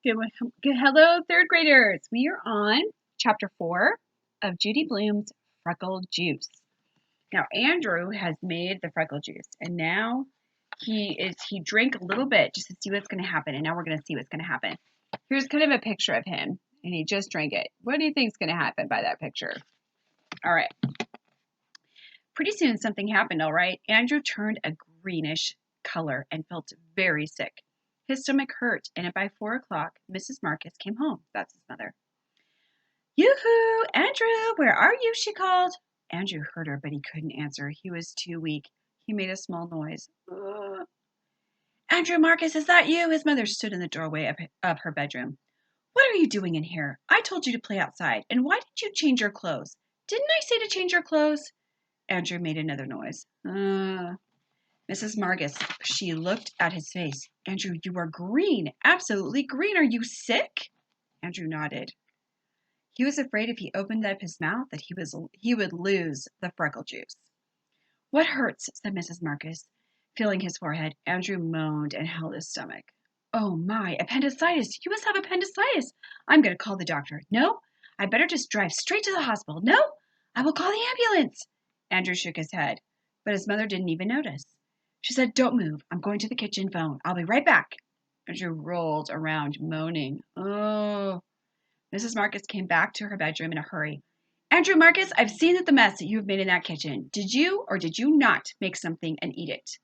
Hello, third graders. We are on chapter 4 of Judy Blume's Freckle Juice. Now, Andrew has made the Freckle Juice, and now he drank a little bit just to see what's going to happen, and now we're going to see what's going to happen. Here's kind of a picture of him, and he just drank it. What do you think is going to happen by that picture? All right. Pretty soon something happened, all right? Andrew turned a greenish color and felt very sick. His stomach hurt, and by 4 o'clock, Mrs. Marcus came home. That's his mother. Yoo-hoo! Andrew, where are you? She called. Andrew heard her, but he couldn't answer. He was too weak. He made a small noise. Ugh. Andrew Marcus, is that you? His mother stood in the doorway of her bedroom. What are you doing in here? I told you to play outside. And why did you change your clothes? Didn't I say to change your clothes? Andrew made another noise. Mrs. Marcus, she looked at his face. Andrew, you are green, absolutely green. Are you sick? Andrew nodded. He was afraid if he opened up his mouth that he would lose the freckle juice. What hurts? Said Mrs. Marcus, feeling his forehead. Andrew moaned and held his stomach. Oh my, appendicitis. You must have appendicitis. I'm going to call the doctor. No, I better just drive straight to the hospital. No, I will call the ambulance. Andrew shook his head, but his mother didn't even notice. She said, don't move. I'm going to the kitchen phone. I'll be right back. Andrew rolled around, moaning. Oh. Mrs. Marcus came back to her bedroom in a hurry. Andrew Marcus, I've seen the mess that you have made in that kitchen. Did you or did you not make something and eat it?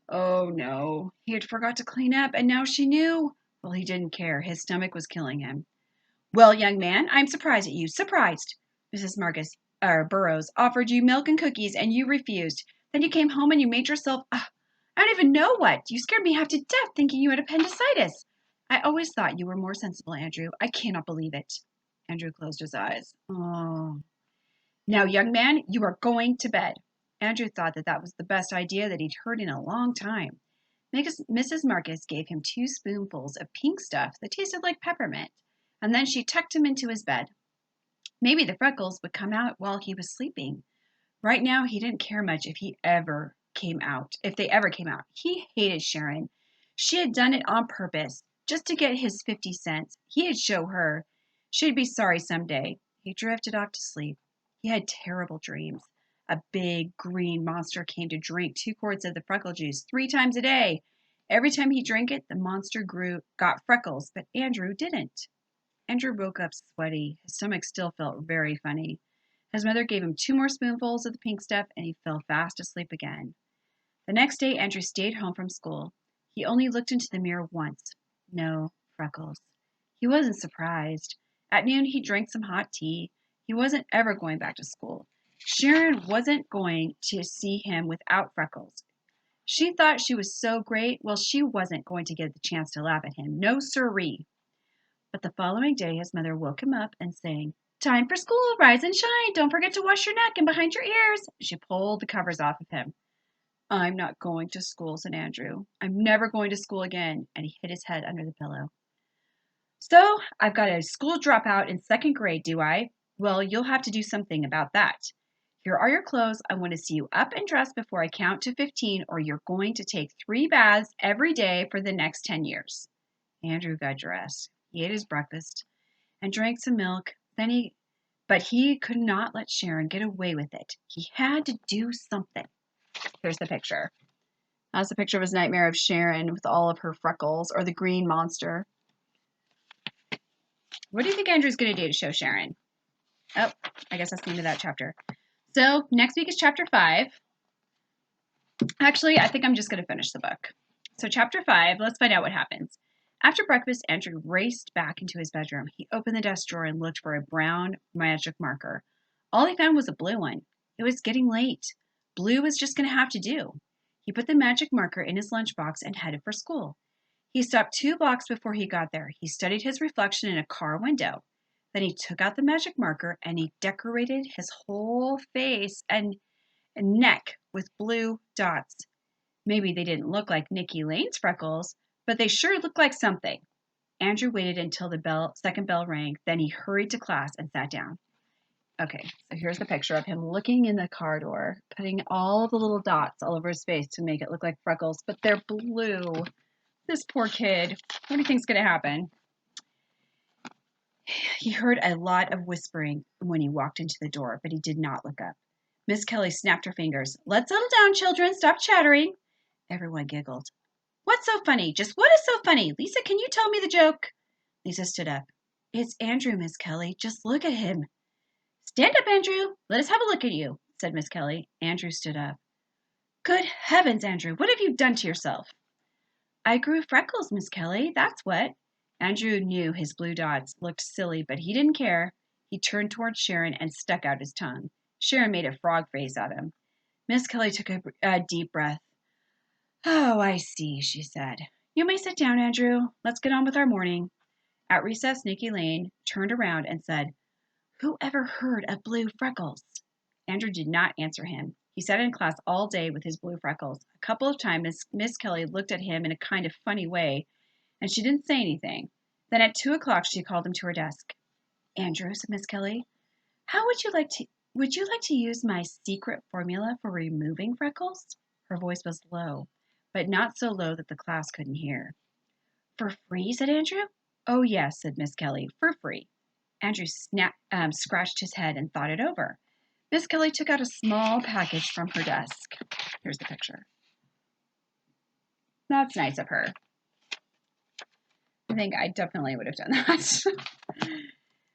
Oh, no. He had forgot to clean up, and now she knew. Well, he didn't care. His stomach was killing him. Well, young man, I'm surprised at you. Surprised. Mrs. Burrows offered you milk and cookies, and you refused. Then you came home and you made yourself, I don't even know what. You scared me half to death thinking you had appendicitis. I always thought you were more sensible, Andrew. I cannot believe it. Andrew closed his eyes. Oh. Now, young man, you are going to bed. Andrew thought that was the best idea that he'd heard in a long time. Mrs. Marcus gave him 2 spoonfuls of pink stuff that tasted like peppermint, and then she tucked him into his bed. Maybe the freckles would come out while he was sleeping. Right now, he didn't care much if they ever came out. He hated Sharon. She had done it on purpose, just to get his 50 cents. He'd show her. She'd be sorry someday. He drifted off to sleep. He had terrible dreams. A big green monster came to drink 2 quarts of the freckle juice 3 times a day. Every time he drank it, the monster got freckles, but Andrew didn't. Andrew woke up sweaty. His stomach still felt very funny. His mother gave him 2 more spoonfuls of the pink stuff, and he fell fast asleep again. The next day, Andrew stayed home from school. He only looked into the mirror once. No freckles. He wasn't surprised. At noon, he drank some hot tea. He wasn't ever going back to school. Sharon wasn't going to see him without freckles. She thought she was so great. Well, she wasn't going to get the chance to laugh at him. No siree. But the following day, his mother woke him up and sang, Time for school, rise and shine. Don't forget to wash your neck and behind your ears. She pulled the covers off of him. I'm not going to school, said Andrew. I'm never going to school again. And he hid his head under the pillow. So, I've got a school dropout in 2nd grade, do I? Well, you'll have to do something about that. Here are your clothes. I want to see you up and dressed before I count to 15, or you're going to take 3 baths every day for the next 10 years. Andrew got dressed. He ate his breakfast and drank some milk. But he could not let Sharon get away with it. He had to do something. Here's the picture. That's the picture of his nightmare of Sharon with all of her freckles, or the green monster. What do you think Andrew's going to do to show Sharon? Oh, I guess that's the end of that chapter. So next week is chapter 5. Actually, I think I'm just going to finish the book. So chapter 5, let's find out what happens. After breakfast, Andrew raced back into his bedroom. He opened the desk drawer and looked for a brown magic marker. All he found was a blue one. It was getting late. Blue was just going to have to do. He put the magic marker in his lunchbox and headed for school. He stopped 2 blocks before he got there. He studied his reflection in a car window. Then he took out the magic marker and he decorated his whole face and neck with blue dots. Maybe they didn't look like Nikki Lane's freckles, but they sure looked like something. Andrew waited until the second bell rang. Then he hurried to class and sat down. Okay, so here's the picture of him looking in the car door, putting all the little dots all over his face to make it look like freckles, but they're blue. This poor kid. What do you think's going to happen? He heard a lot of whispering when he walked into the door, but he did not look up. Miss Kelly snapped her fingers. Let's settle down, children. Stop chattering. Everyone giggled. What's so funny? Just what is so funny? Lisa, can you tell me the joke? Lisa stood up. It's Andrew, Miss Kelly. Just look at him. Stand up, Andrew. Let us have a look at you, said Miss Kelly. Andrew stood up. Good heavens, Andrew, what have you done to yourself? I grew freckles, Miss Kelly, that's what. Andrew knew his blue dots looked silly, but he didn't care. He turned toward Sharon and stuck out his tongue. Sharon made a frog face at him. Miss Kelly took a deep breath. Oh, I see, she said. You may sit down, Andrew. Let's get on with our morning. At recess, Nikki Lane turned around and said, Who ever heard of blue freckles? Andrew did not answer him. He sat in class all day with his blue freckles. A couple of times, Miss Kelly looked at him in a kind of funny way, and she didn't say anything. Then at 2 o'clock, she called him to her desk. Andrew, said Miss Kelly, would you like to use my secret formula for removing freckles? Her voice was low, but not so low that the class couldn't hear. For free, said Andrew. Oh, yes, said Miss Kelly, for free. Andrew scratched his head and thought it over. Miss Kelly took out a small package from her desk. Here's the picture. That's nice of her. I think I definitely would have done that.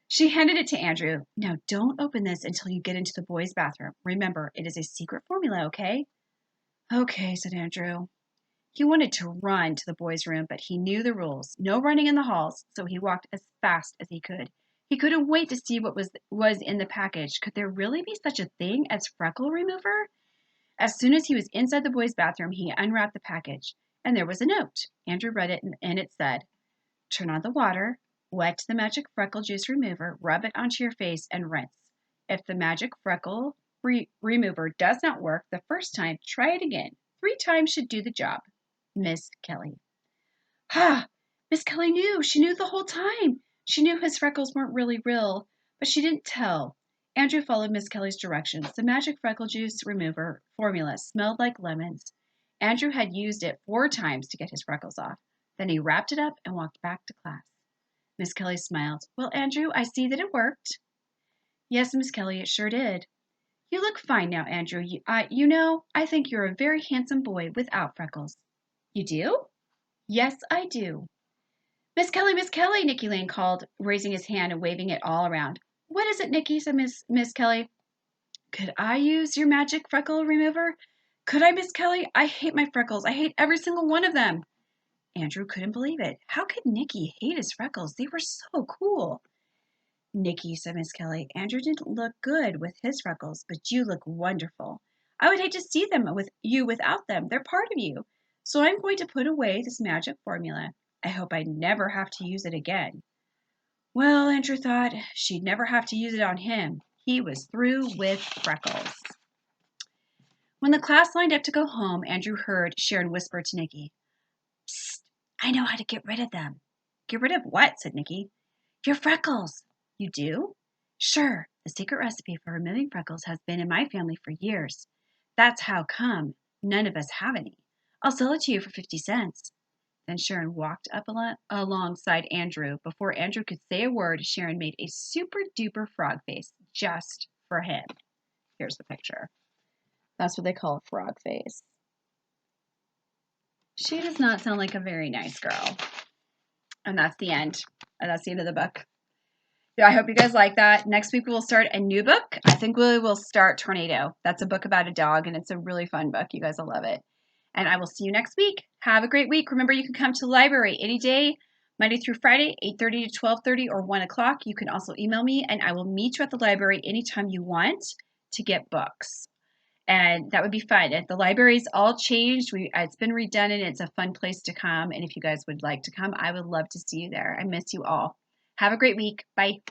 She handed it to Andrew. Now, don't open this until you get into the boys' bathroom. Remember, it is a secret formula, okay? Okay, said Andrew. He wanted to run to the boys' room, but he knew the rules. No running in the halls, so he walked as fast as he could. He couldn't wait to see what was in the package. Could there really be such a thing as freckle remover? As soon as he was inside the boys' bathroom, he unwrapped the package, and there was a note. Andrew read it, and it said, Turn on the water, wet the magic freckle juice remover, rub it onto your face, and rinse. If the magic freckle remover does not work the first time, try it again. 3 times should do the job. Miss Kelly. Ha! Miss Kelly knew. She knew the whole time. She knew his freckles weren't really real, but she didn't tell. Andrew followed Miss Kelly's directions. The magic freckle juice remover formula smelled like lemons. Andrew had used it 4 times to get his freckles off. Then he wrapped it up and walked back to class. Miss Kelly smiled. Well, Andrew, I see that it worked. Yes, Miss Kelly, it sure did. You look fine now, Andrew. I think you're a very handsome boy without freckles. You do? Yes, I do. Miss Kelly, Nikki Lane called, raising his hand and waving it all around. What is it, Nikki? Said Miss Kelly. Could I use your magic freckle remover? Could I, Miss Kelly? I hate my freckles. I hate every single one of them. Andrew couldn't believe it. How could Nikki hate his freckles? They were so cool. Nikki, said Miss Kelly, Andrew didn't look good with his freckles, but you look wonderful. I would hate to see them with you without them. They're part of you. So I'm going to put away this magic formula. I hope I never have to use it again. Well, Andrew thought, she'd never have to use it on him. He was through with freckles. When the class lined up to go home, Andrew heard Sharon whisper to Nikki, Psst, I know how to get rid of them. Get rid of what? Said Nikki. Your freckles. You do? Sure. The secret recipe for removing freckles has been in my family for years. That's how come none of us have any. I'll sell it to you for 50 cents. Then Sharon walked up alongside Andrew. Before Andrew could say a word, Sharon made a super duper frog face just for him. Here's the picture. That's what they call a frog face. She does not sound like a very nice girl. And that's the end. And that's the end of the book. Yeah, I hope you guys like that. Next week we will start a new book. I think we will start Tornado. That's a book about a dog, and it's a really fun book. You guys will love it. And I will see you next week. Have a great week. Remember, you can come to the library any day, Monday through Friday, 8:30 to 12:30 or 1 o'clock. You can also email me, and I will meet you at the library anytime you want to get books. And that would be fun. The library's all changed. It's been redone, and it's a fun place to come. And if you guys would like to come, I would love to see you there. I miss you all. Have a great week. Bye.